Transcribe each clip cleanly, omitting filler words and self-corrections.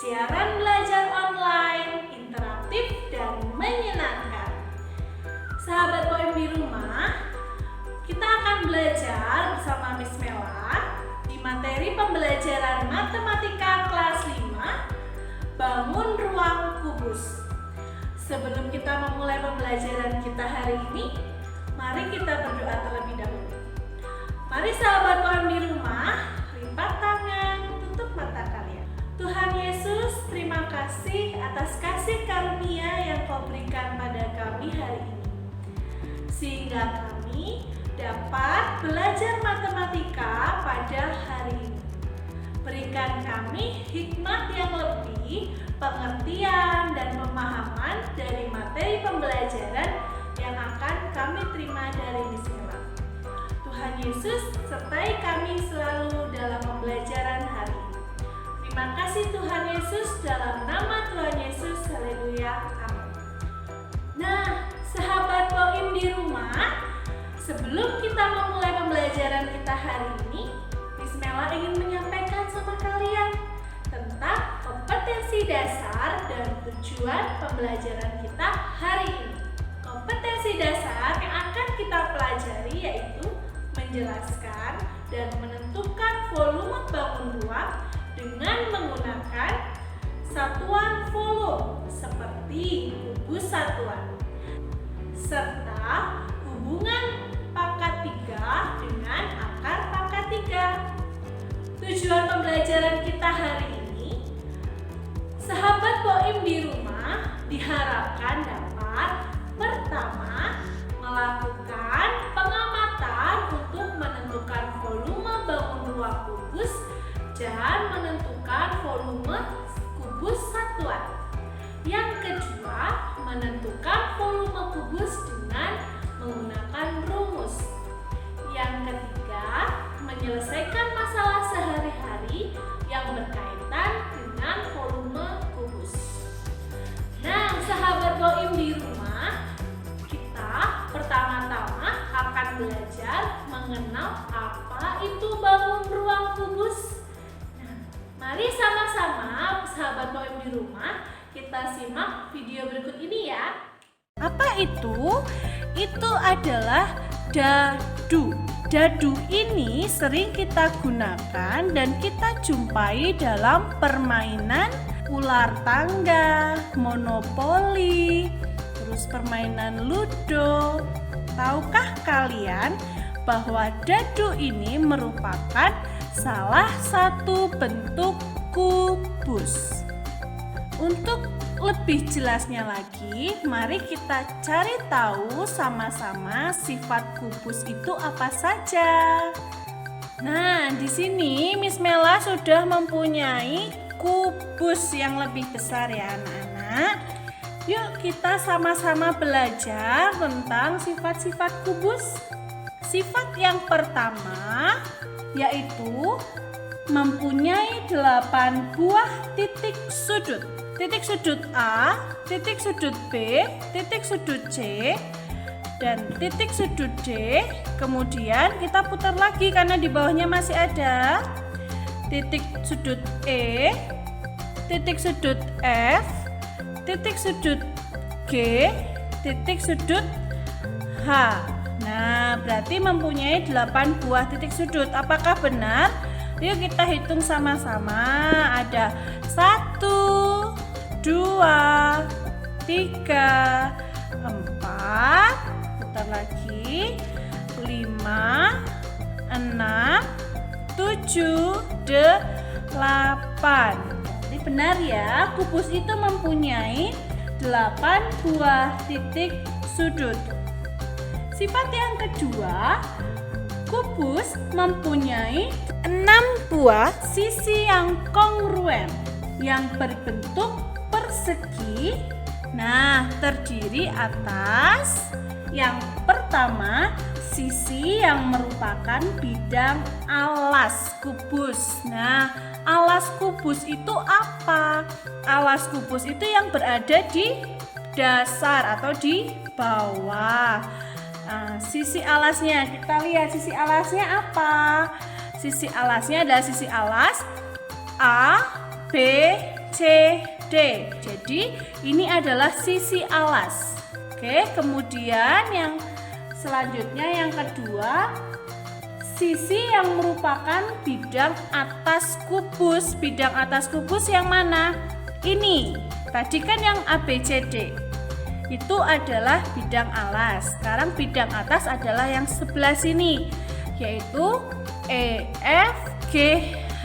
siaran belajar online, interaktif dan menyenangkan. Sahabat Poem di rumah, kita akan belajar bersama Miss Mela di materi pembelajaran matematika kelas 5, bangun ruang kubus. Sebelum kita memulai pembelajaran kita hari ini, mari kita berdoa terlebih dahulu. Mari sahabat Poem di rumah, lipat tangan, tutup mata kalian. Tuhan Yesus, terima kasih atas kasih karunia yang Kau berikan pada kami hari ini, sehingga kami dapat belajar matematika pada hari ini. Berikan kami hikmat yang lebih, pengertian dan pemahaman dari materi pembelajaran yang akan kami terima dari Miss Mela. Tuhan Yesus, sertai kami selalu dalam pembelajaran hari ini. Terima kasih Tuhan Yesus, dalam nama Tuhan Yesus, haleluya, amin. Nah, sahabat Poem di rumah, sebelum kita memulai pembelajaran kita hari ini, Miss Mela ingin menyampaikan sama kalian tentang kompetensi dasar dan tujuan pembelajaran kita hari ini. Kompetensi dasar yang akan kita pelajari yaitu menjelaskan dan menentukan volume bangun ruang dengan menggunakan satuan volume seperti kubus satuan, serta hubungan pangkat 3 dengan akar pangkat 3. Tujuan pembelajaran kita hari ini, sahabat Poem di rumah diharapkan dapat pertama melakukan pengamatan untuk menentukan volume bangun ruang kubus dan menentukan volume kubus satuan. Yang kedua, menentukan volume kubus dengan menggunakan rumus. Yang ketiga, menyelesaikan masalah sehari-hari yang berkaitan dengan volume kubus. Nah, sahabat Poem di rumah, kita pertama-tama akan belajar mengenal apa itu bangun ruang kubus. Nah, mari sama-sama sahabat Poem di rumah kita simak video berikut ini ya. Apa itu? Itu adalah dadu. Dadu ini sering kita gunakan dan kita jumpai dalam permainan ular tangga, monopoli, terus permainan ludo. Tahukah kalian bahwa dadu ini merupakan salah satu bentuk kubus? Untuk lebih jelasnya lagi, mari kita cari tahu sama-sama sifat kubus itu apa saja. Nah, di sini Miss Mela sudah mempunyai kubus yang lebih besar ya anak-anak. Yuk kita sama-sama belajar tentang sifat-sifat kubus. Sifat yang pertama yaitu mempunyai 8 buah titik sudut. Titik sudut A, titik sudut B, titik sudut C, dan titik sudut D. Kemudian kita putar lagi karena di bawahnya masih ada titik sudut E, titik sudut F, titik sudut G, titik sudut H. Nah, berarti mempunyai 8 buah titik sudut. Apakah benar? Yuk kita hitung sama-sama. Ada 1, 2, 3, 4, putar lagi, 5, 6, 7, 8. Jadi benar ya, kubus itu mempunyai 8 buah titik sudut. Sifat yang kedua, kubus mempunyai 6 buah sisi yang kongruen yang berbentuk persegi. Nah, terdiri atas yang pertama, sisi yang merupakan bidang alas kubus. Nah, alas kubus itu apa? Alas kubus itu yang berada di dasar atau di bawah. Nah, sisi alasnya, kita lihat sisi alasnya apa? Sisi alasnya adalah sisi alas A, B, C, C, D. Jadi ini adalah sisi alas. Oke, kemudian yang selanjutnya yang kedua, sisi yang merupakan bidang atas kubus. Bidang atas kubus yang mana? Ini. Tadi kan yang ABCD. Itu adalah bidang alas. Sekarang bidang atas adalah yang sebelah sini, yaitu EFGH.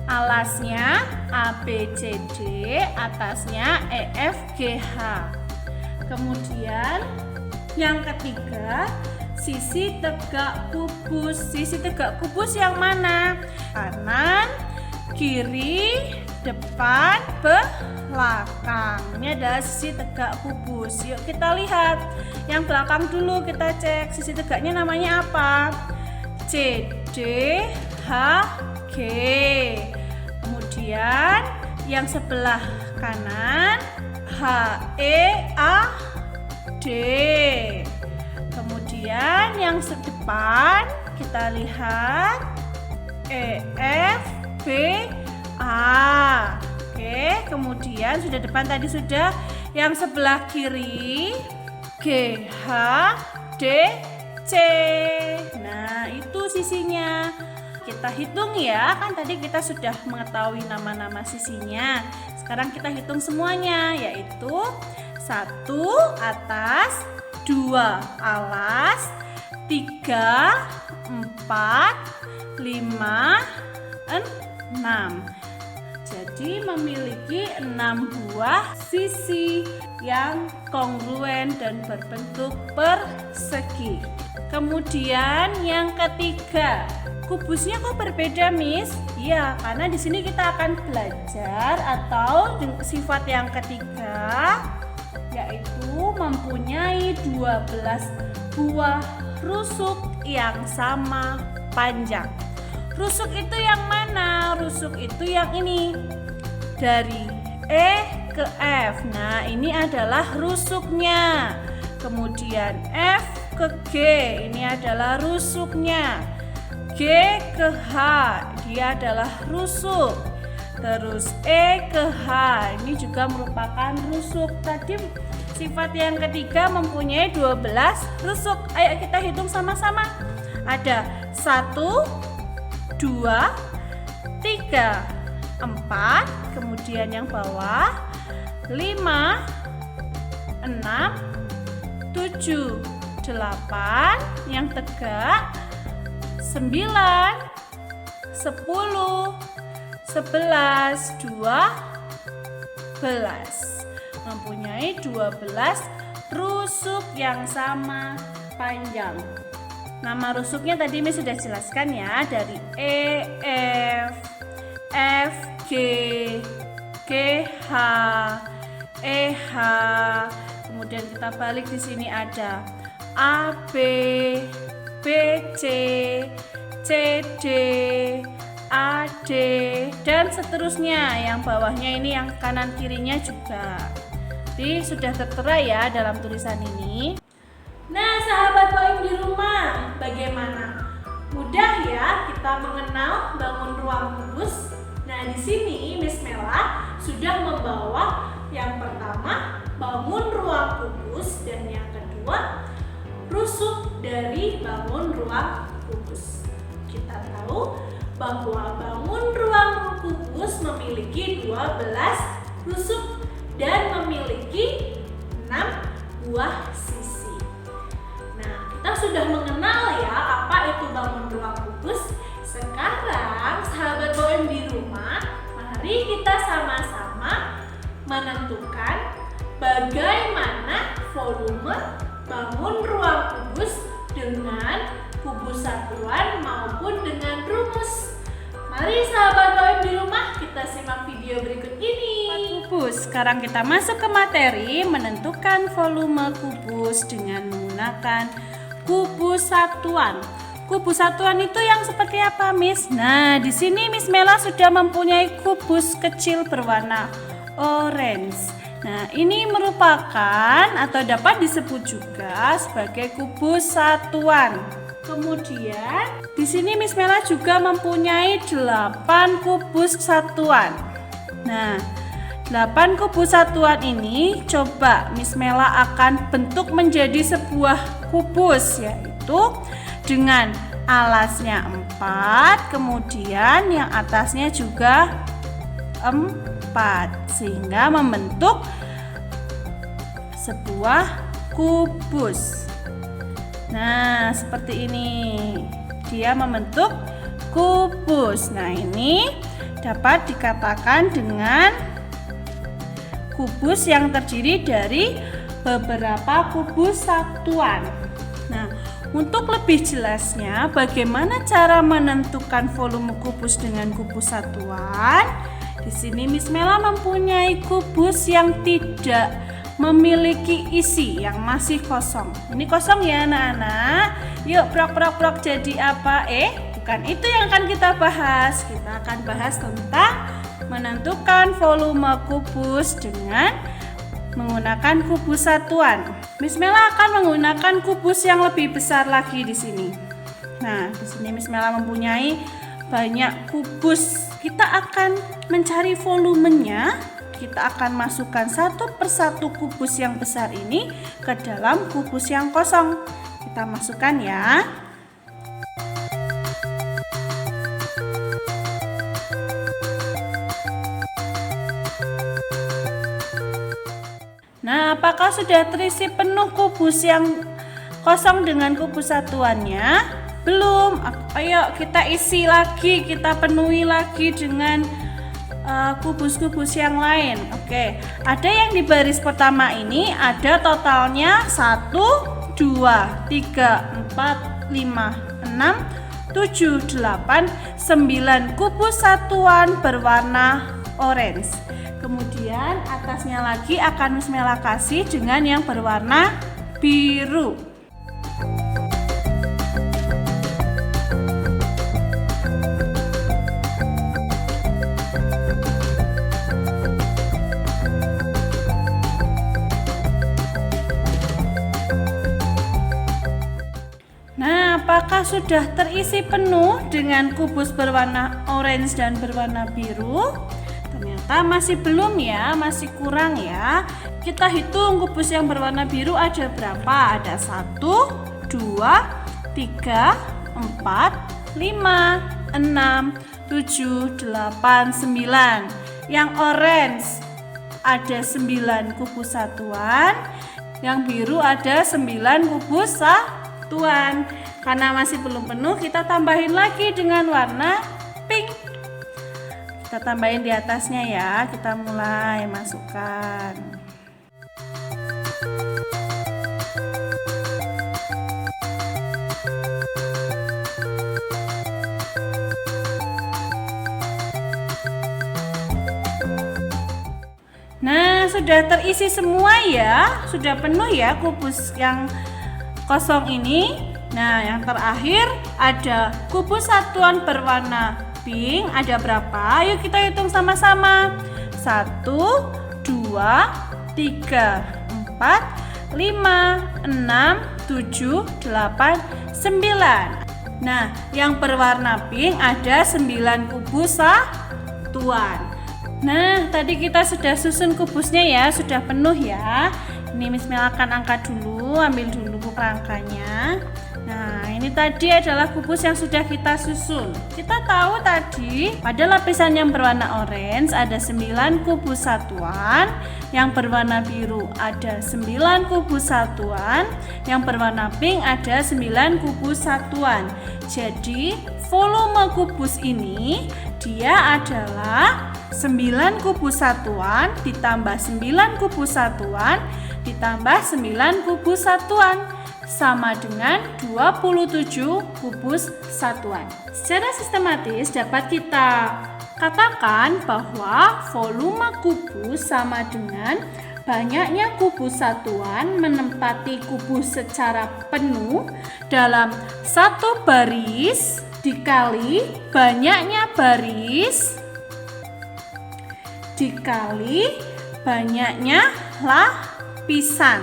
Alasnya ABCD, atasnya EFGH. Kemudian yang ketiga, sisi tegak kubus. Sisi tegak kubus yang mana? Kanan, kiri, depan, belakang. Ini adalah sisi tegak kubus. Yuk kita lihat. Yang belakang dulu kita cek. Sisi tegaknya namanya apa? CD, H, G. Kemudian yang sebelah kanan H, E, A, D. Kemudian yang sedepan kita lihat E, F, B, A. Oke, kemudian sudah depan tadi sudah. Yang sebelah kiri G, H, D, C. Nah, itu sisinya. Kita hitung ya, kan tadi kita sudah mengetahui nama-nama sisinya. Sekarang kita hitung semuanya, yaitu 1 atas, 2 alas, 3, 4, 5, 6. Jadi memiliki 6 buah sisi yang kongruen dan berbentuk persegi. Kemudian yang ketiga, kubusnya kok berbeda, Miss? Ya, karena di sini kita akan belajar atau sifat yang ketiga, yaitu mempunyai 12 buah rusuk yang sama panjang. Rusuk itu yang mana? Rusuk itu yang ini, dari E ke F. Nah, ini adalah rusuknya. Kemudian F ke G, ini adalah rusuknya. G ke H, dia adalah rusuk. Terus E ke H, ini juga merupakan rusuk. Tadi sifat yang ketiga mempunyai 12 rusuk. Ayo kita hitung sama-sama. Ada 1, 2, 3, 4, kemudian yang bawah 5, 6, 7, 8, yang tegak 9, 10, 11, 12. Mempunyai 12 rusuk yang sama panjang. Nama rusuknya tadi Miss sudah jelaskan ya, dari E, F, F, G, G, H, E, H. Kemudian kita balik di sini ada A, B, B, C, C, D, A, D, dan seterusnya. Yang bawahnya ini yang kanan kirinya juga. Jadi sudah tertera ya dalam tulisan ini. Nah, sahabat poin di rumah, bagaimana? Mudah ya kita mengenal bangun ruang kubus. Nah, di sini Miss Mela sudah membawa yang pertama bangun ruang kubus dan yang kedua rusuk dari bangun ruang kubus. Kita tahu bahwa bangun ruang kubus memiliki 12 rusuk dan memiliki 6 buah sisi. Nah, kita sudah mengenal ya apa itu bangun ruang kubus. Sekarang sahabat poem di rumah, mari kita sama-sama menentukan bagaimana volume bangun ruang kubus dengan kubus satuan maupun dengan rumus. Mari sahabat poem di rumah, kita simak video berikut ini. Kubus. Sekarang kita masuk ke materi menentukan volume kubus dengan menggunakan kubus satuan. Kubus satuan itu yang seperti apa, Miss? Nah, di sini Miss Mela sudah mempunyai kubus kecil berwarna orange. Nah, ini merupakan atau dapat disebut juga sebagai kubus satuan. Kemudian di sini Miss Mela juga mempunyai 8 kubus satuan. Nah, 8 kubus satuan ini coba Miss Mela akan bentuk menjadi sebuah kubus, yaitu dengan alasnya 4, kemudian yang atasnya juga 4, sehingga membentuk sebuah kubus. Nah, seperti ini dia membentuk kubus. Nah, ini dapat dikatakan dengan kubus yang terdiri dari beberapa kubus satuan. Nah, untuk lebih jelasnya bagaimana cara menentukan volume kubus dengan kubus satuan, di sini Miss Mela mempunyai kubus yang tidak memiliki isi, yang masih kosong. Ini kosong ya anak-anak. Yuk prok jadi apa? Bukan itu yang akan kita bahas. Kita akan bahas tentang menentukan volume kubus dengan menggunakan kubus satuan. Miss Mela akan menggunakan kubus yang lebih besar lagi di sini. Nah, di sini Miss Mela mempunyai banyak kubus. Kita akan mencari volumenya. Kita akan masukkan satu persatu kubus yang besar ini ke dalam kubus yang kosong. Kita masukkan ya. Nah, apakah sudah terisi penuh kubus yang kosong dengan kubus satuannya? Belum. Ayo kita isi lagi, kita penuhi lagi dengan kubus-kubus yang lain. Oke, ada yang di baris pertama ini ada totalnya 1, 2, 3, 4, 5, 6, 7, 8, 9 kubus satuan berwarna orange. Kemudian atasnya lagi akan Miss Mela kasih dengan yang berwarna biru. Nah, apakah sudah terisi penuh dengan kubus berwarna orange dan berwarna biru? Ternyata masih belum ya, masih kurang ya. Kita hitung kubus yang berwarna biru ada berapa? Ada 1, 2, 3, 4, 5, 6, 7, 8, 9. Yang orange ada 9 kubus satuan. Yang biru ada 9 kubus satuan. Karena masih belum penuh, kita tambahin lagi dengan warna pink. Kita tambahin di atasnya ya, kita mulai masukkan. Nah, sudah terisi semua ya, sudah penuh ya kubus yang kosong ini. Nah, yang terakhir ada kubus satuan berwarna pink, ada berapa? Ayo kita hitung sama-sama. 1, 2, 3, 4, 5, 6, 7, 8, 9. Nah, yang berwarna pink ada 9 kubus satuan. Nah, tadi kita sudah susun kubusnya ya, sudah penuh ya. Ini Miss Mela akan angkat dulu, ambil dulu kerangkanya. Nah, ini tadi adalah kubus yang sudah kita susun. Kita tahu tadi pada lapisan yang berwarna orange ada 9 kubus satuan, yang berwarna biru ada 9 kubus satuan, yang berwarna pink ada 9 kubus satuan. Jadi, volume kubus ini dia adalah 9 kubus satuan ditambah 9 kubus satuan ditambah 9 kubus satuan, sama dengan 27 kubus satuan. Secara sistematis dapat kita katakan bahwa volume kubus sama dengan banyaknya kubus satuan menempati kubus secara penuh dalam satu baris dikali banyaknya baris dikali banyaknya lapisan.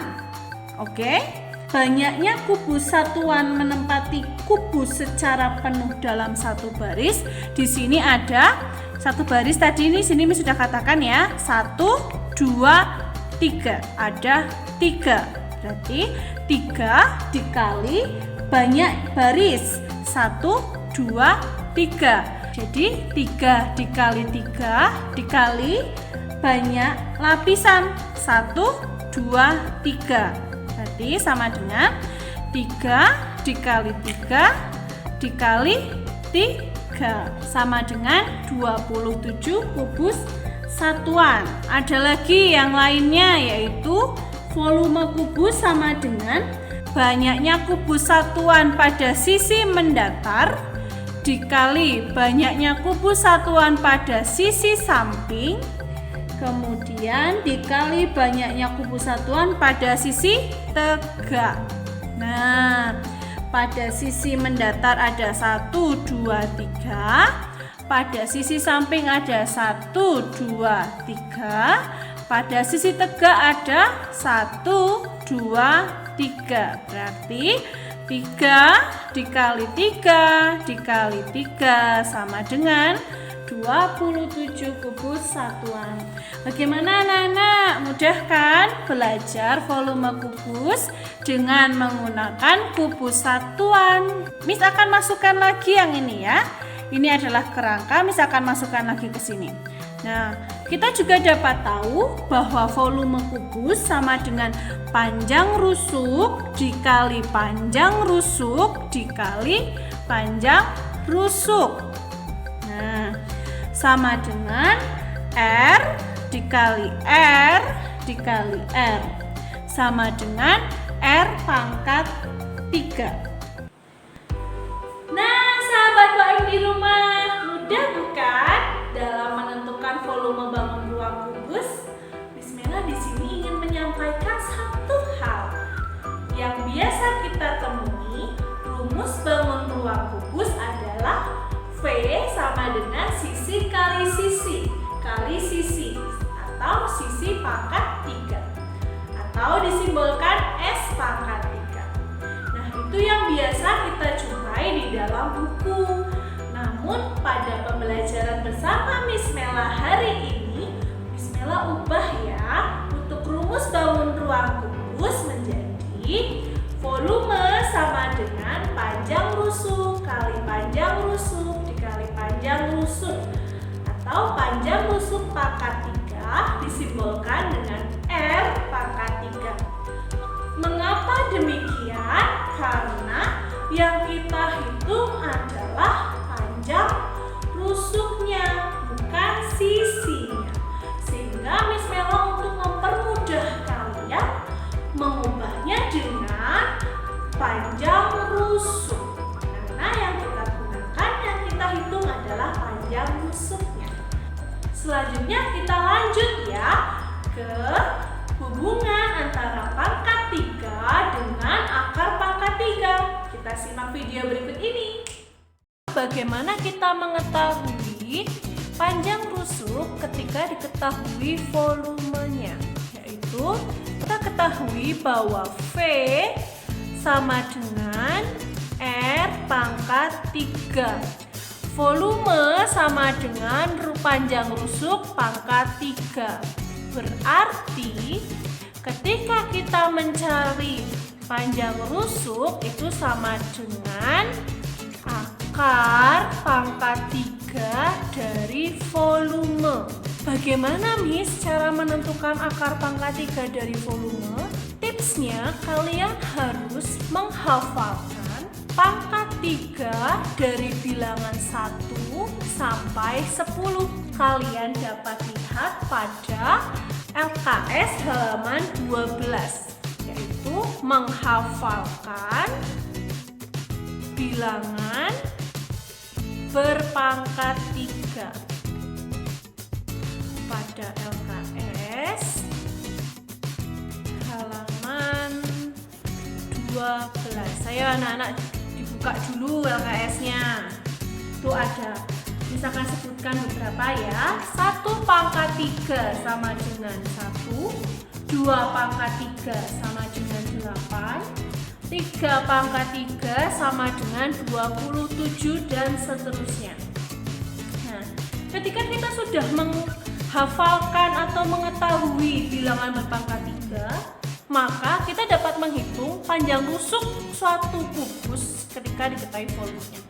Oke? Banyaknya kubus satuan menempati kubus secara penuh dalam satu baris. Di sini ada satu baris tadi ini sini Miss sudah katakan ya. 1, 2, 3. Ada 3. Berarti 3 dikali banyak baris. 1, 2, 3. Jadi 3 dikali 3 dikali banyak lapisan. 1, 2, 3. Berarti sama dengan 3 dikali 3 dikali 3 sama dengan 27 kubus satuan. Ada lagi yang lainnya, yaitu volume kubus sama dengan banyaknya kubus satuan pada sisi mendatar dikali banyaknya kubus satuan pada sisi samping, kemudian dikali banyaknya kubus satuan pada sisi tegak. Nah, pada sisi mendatar ada 1, 2, 3. Pada sisi samping ada 1, 2, 3. Pada sisi tegak ada 1, 2, 3. Berarti 3 dikali 3 dikali 3 sama dengan 27 kubus satuan. Bagaimana anak-anak? Mudah kan belajar volume kubus dengan menggunakan kubus satuan? Miss akan masukkan lagi yang ini ya. Ini adalah kerangka, Miss akan masukkan lagi ke sini. Nah, kita juga dapat tahu bahwa volume kubus sama dengan panjang rusuk dikali panjang rusuk dikali panjang rusuk. Nah, sama dengan R dikali R dikali R sama dengan R pangkat 3. Nah, sahabat UAM di rumah, mudah bukan dalam menentukan volume bangun ruang kubus? Miss Mela di sini ingin menyampaikan satu hal yang biasa kita temui. Rumus bangun ruang kubus adalah V sama dengan sisi kali sisi atau sisi pangkat 3 atau disimbolkan S pangkat 3. Nah, itu yang biasa kita jumpai di dalam buku. Namun pada pembelajaran bersama Miss Mela hari ini, Miss Mela ubah ya untuk rumus bangun ruang kubus menjadi volume sama dengan panjang rusuk kali panjang rusuk dikali panjang rusuk atau panjang rusuk pangkat 3 disimbolkan dengan R pangkat 3. Mengapa demikian? Karena yang kita hitung adalah panjang rusuknya, bukan sisinya. Sehingga Miss Mela untuk mempermudah kalian mengubahnya dengan panjang rusuk. Karena yang kita gunakan, yang kita hitung adalah panjang rusuknya. Selanjutnya kita lanjut ya ke hubungan antara pangkat 3 dengan akar pangkat 3. Kita simak video berikut ini. Bagaimana kita mengetahui panjang rusuk ketika diketahui volumenya? Yaitu kita ketahui bahwa V sama dengan R pangkat 3. Volume sama dengan panjang rusuk pangkat 3. Berarti ketika kita mencari panjang rusuk itu sama dengan akar pangkat 3 dari volume. Bagaimana Miss cara menentukan akar pangkat 3 dari volume? Tipsnya kalian harus menghafalkan pangkat 3 dari bilangan 1 sampai 10. Kalian dapat lihat pada LKS halaman 12, yaitu menghafalkan bilangan berpangkat 3 pada LKS halaman 12. Ayo anak-anak dibuka dulu LKS-nya. Itu ada, misalkan sebutkan beberapa ya. 1 pangkat 3 sama dengan 1, 2 pangkat 3 sama dengan 8, 3 pangkat 3 sama dengan 27 dan seterusnya. Nah, Ketika kita sudah menghafalkan atau mengetahui bilangan berpangkat 3, maka kita dapat menghitung panjang rusuk suatu kubus ketika diketahui volumenya.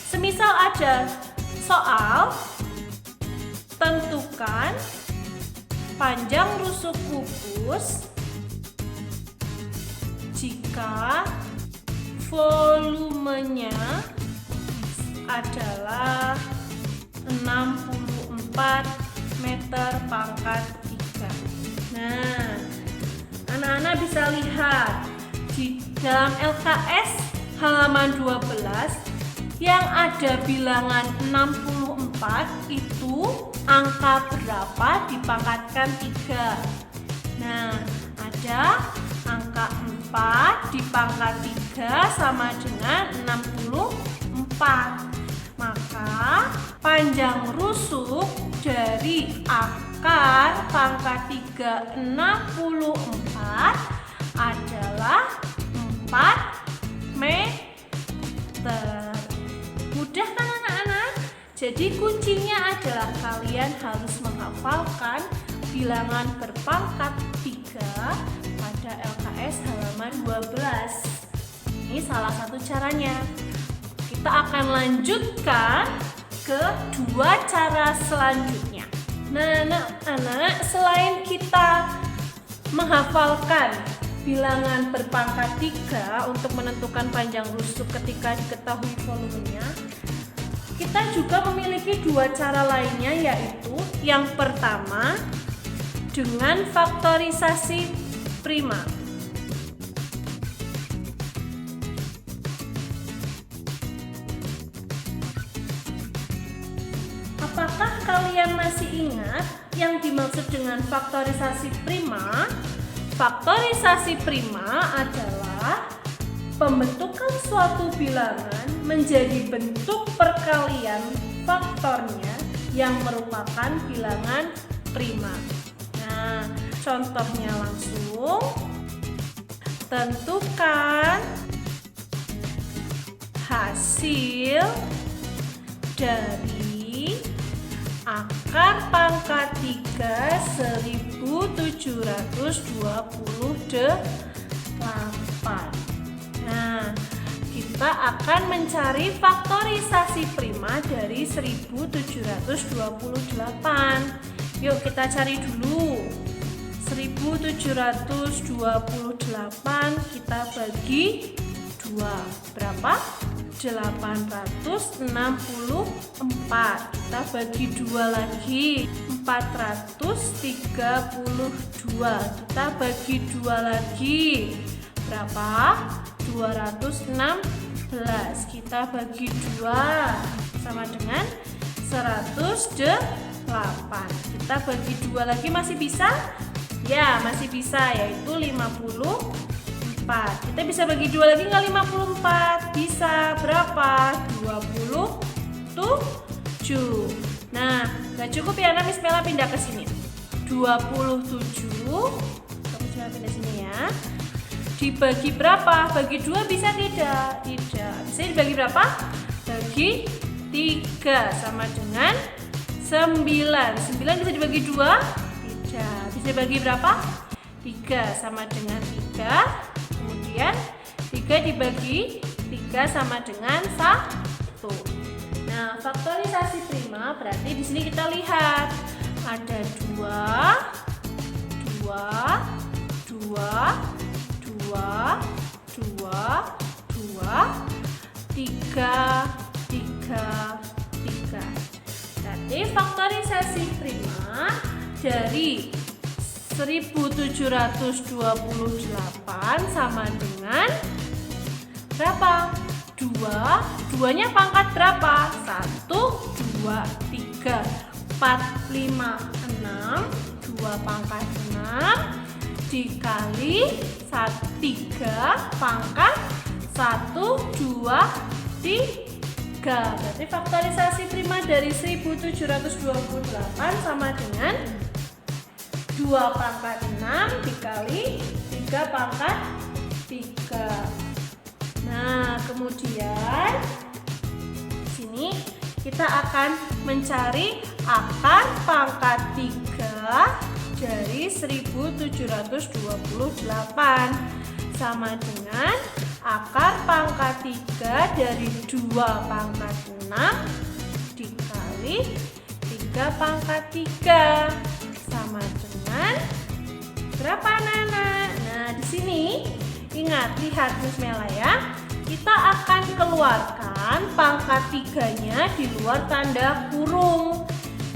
Semisal ada soal, tentukan panjang rusuk kubus jika volumenya adalah 64 meter pangkat 3. Nah, anak-anak bisa lihat di dalam LKS halaman 12 yang ada bilangan 64 itu angka berapa dipangkatkan 3. Nah, ada angka 4 dipangkat 3 sama dengan 64. Maka panjang rusuk dari akar pangkat 3 64 adalah 4 meter. Mudah kan anak-anak? Jadi kuncinya adalah kalian harus menghafalkan bilangan berpangkat 3 pada LKS halaman 12. Ini salah satu caranya. Kita akan lanjutkan ke dua cara selanjutnya. Nah, anak-anak, selain kita menghafalkan bilangan berpangkat 3 untuk menentukan panjang rusuk ketika diketahui volumenya, kita juga memiliki dua cara lainnya, yaitu yang pertama dengan faktorisasi prima. Apakah kalian masih ingat yang dimaksud dengan faktorisasi prima? Faktorisasi prima adalah pembentukan suatu bilangan menjadi bentuk perkalian faktornya yang merupakan bilangan prima. Nah, contohnya langsung. Tentukan hasil dari akar pangkat 3 1728. Nah, kita akan mencari faktorisasi prima dari 1728. Yuk kita cari dulu. 1728 kita bagi 2. Berapa? 864. Kita bagi 2 lagi, 432. Kita bagi 2 lagi, berapa? 216. Kita bagi 2 sama dengan 108. Kita bagi 2 lagi, masih bisa? Ya, masih bisa, yaitu 54. Kita bisa bagi 2 lagi nggak 54? Bisa. Berapa? 27. Nah, nggak cukup ya, Miss Mela pindah ke sini. 27. Miss Mela pindah sini ya. Dibagi berapa? Bagi 2 bisa tidak? Tidak. Bisa dibagi berapa? Bagi 3 sama dengan 9. 9 bisa dibagi 2? Tidak. Bisa dibagi berapa? 3 sama dengan 3. Kemudian 3 dibagi 3 sama dengan 1. Nah, faktorisasi prima berarti di sini kita lihat ada 2, 2, 2, 2, 2, 2, 3, 3, 3. Berarti faktorisasi prima dari 1728 sama dengan berapa? 2. 2-nya pangkat berapa? 1, 2, 3, 4, 5, 6. 2 pangkat 6 dikali 3 pangkat 1, 2, 3. Berarti faktorisasi prima dari 1728 sama dengan 2 pangkat 6 dikali 3 pangkat 3. Nah, kemudian sini kita akan mencari akar pangkat 3 dari 1728 sama dengan akar pangkat 3 dari 2 pangkat 6 dikali 3 pangkat 3 sama dengan berapa anak-anak? Nah, di sini ingat, lihat Miss Mela ya. Kita akan keluarkan pangkat 3-nya di luar tanda kurung.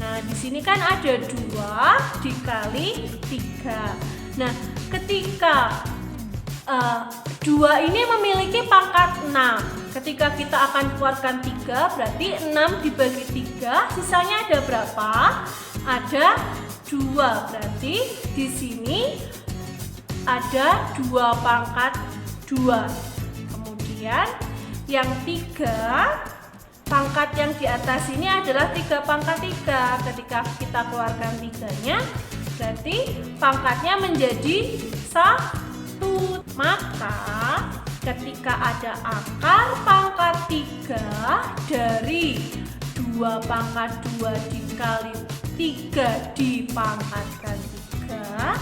Nah, di sini kan ada 2 dikali 3. Nah, ketika 2 ini memiliki pangkat 6. Ketika kita akan keluarkan 3, berarti 6 dibagi 3, sisanya ada berapa? Ada 2. Berarti di sini ada 2 pangkat 2. Kemudian yang 3, pangkat yang di atas ini adalah 3 pangkat 3. Ketika kita keluarkan 3-nya, berarti pangkatnya menjadi 1. Maka ketika ada akar pangkat 3 dari 2 pangkat 2 dikali 3 dipangkatkan 3,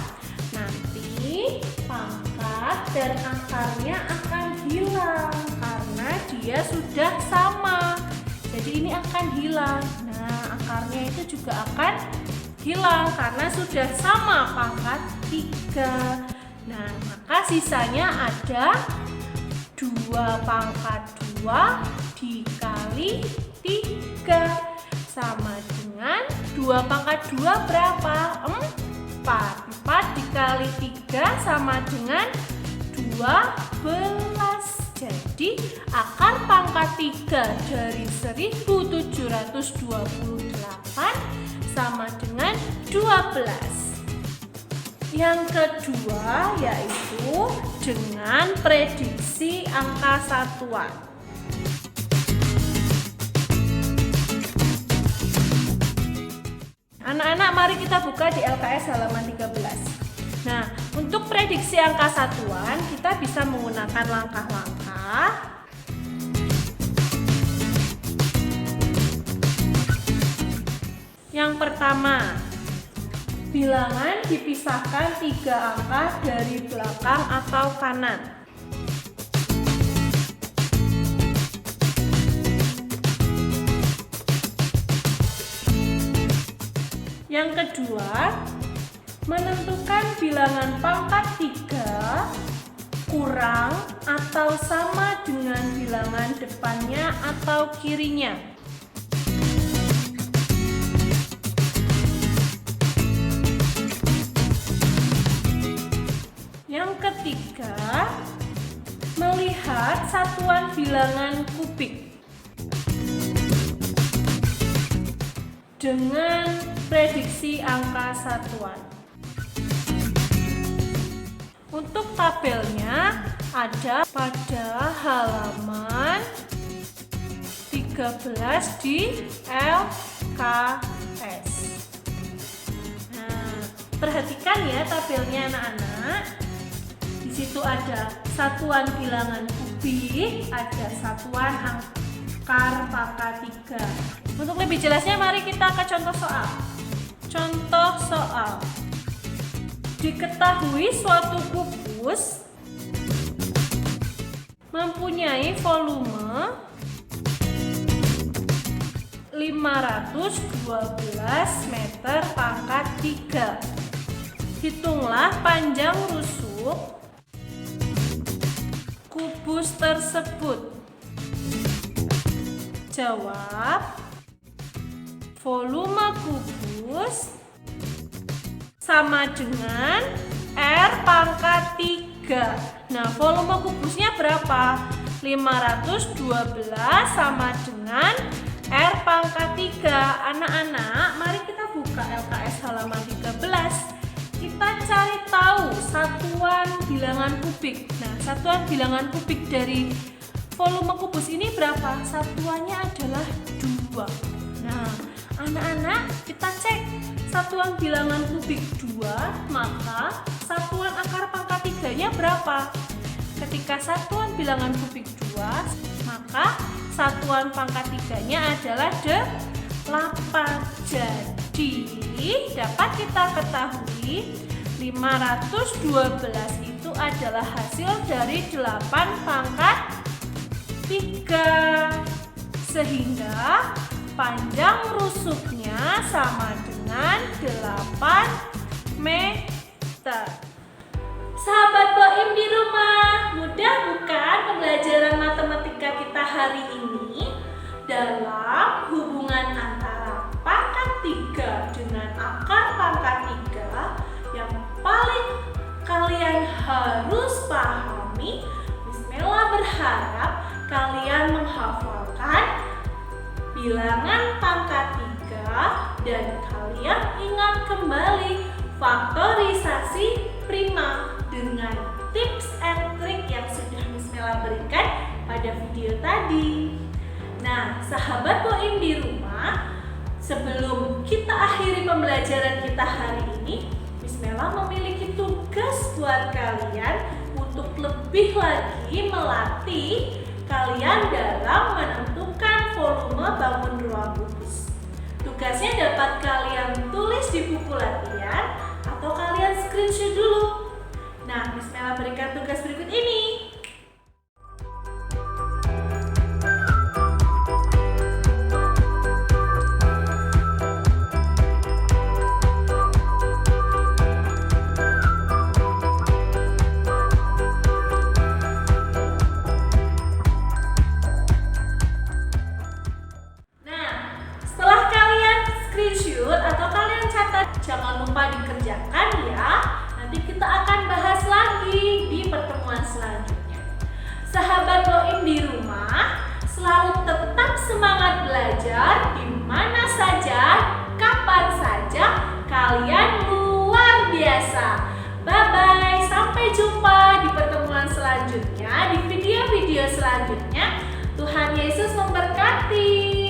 nanti pangkat dan akarnya akan hilang karena dia sudah sama. Jadi ini akan hilang. Nah, akarnya itu juga akan hilang karena sudah sama pangkat 3. Nah, maka sisanya ada 2 pangkat 2 dikali 3 sama dengan 2 pangkat 2 berapa? 4. 4 dikali 3 sama dengan 12. Jadi akar pangkat 3 dari 1728 sama dengan 12. Yang kedua yaitu dengan prediksi angka satuan. Anak-anak, mari kita buka di LKS halaman 13. Nah, untuk prediksi angka satuan kita bisa menggunakan langkah-langkah. Yang pertama, bilangan dipisahkan 3 angka dari belakang atau kanan. Yang kedua, menentukan bilangan pangkat 3 kurang atau sama dengan bilangan depannya atau kirinya. Yang ketiga, melihat satuan bilangan kubik dengan prediksi angka satuan. Untuk tabelnya ada pada halaman 13 di LKS. Nah, perhatikan ya tabelnya anak-anak. Di situ ada satuan bilangan kubik, ada satuan akar pangkat 3. Untuk lebih jelasnya mari kita ke contoh soal. Contoh soal. Diketahui suatu kubus mempunyai volume 512 meter pangkat 3. Hitunglah panjang rusuk kubus tersebut. Jawab, volume kubus sama dengan R pangkat 3. Nah, volume kubusnya berapa? 512 sama dengan R pangkat 3. Anak-anak, mari kita buka LKS halaman 13. Kita cari tahu satuan bilangan kubik. Nah, satuan bilangan kubik dari volume kubus ini berapa? Satuannya adalah 2. Nah, anak-anak, kita cek satuan bilangan kubik 2, maka satuan akar pangkat 3-nya berapa? Ketika satuan bilangan kubik 2, maka satuan pangkat 3-nya adalah 8. Jadi dapat kita ketahui 512 itu adalah hasil dari 8 pangkat 3. Sehingga panjang rusuknya sama dengan 8 meter. Sahabat Boim di rumah, mudah bukan pembelajaran matematika kita hari ini? Dalam hubungan antara pangkat 3 dengan akar pangkat 3, yang paling kalian harus pahami, Miss Mela berharap kalian menghafalkan bilangan pangkat 3 dan kalian ingat kembali faktorisasi prima dengan tips and trik yang sudah Miss Mela berikan pada video tadi. Nah, sahabat Boim di rumah, sebelum kita akhiri pembelajaran kita hari ini, Miss Mela memiliki tugas buat kalian untuk lebih lagi melatih kalian dalam menentukan volume bangun ruang kubus. Tugasnya dapat kalian tulis di buku latihan atau kalian screenshot dulu. Nah, Miss Mela berikan tugas berikut ini. Screenshot atau kalian catat, jangan lupa dikerjakan ya. Nanti kita akan bahas lagi di pertemuan selanjutnya. Sahabat Boim di rumah, selalu tetap semangat belajar di mana saja, kapan saja. Kalian luar biasa. Bye-bye, sampai jumpa di pertemuan selanjutnya, di video-video selanjutnya. Tuhan Yesus memberkati.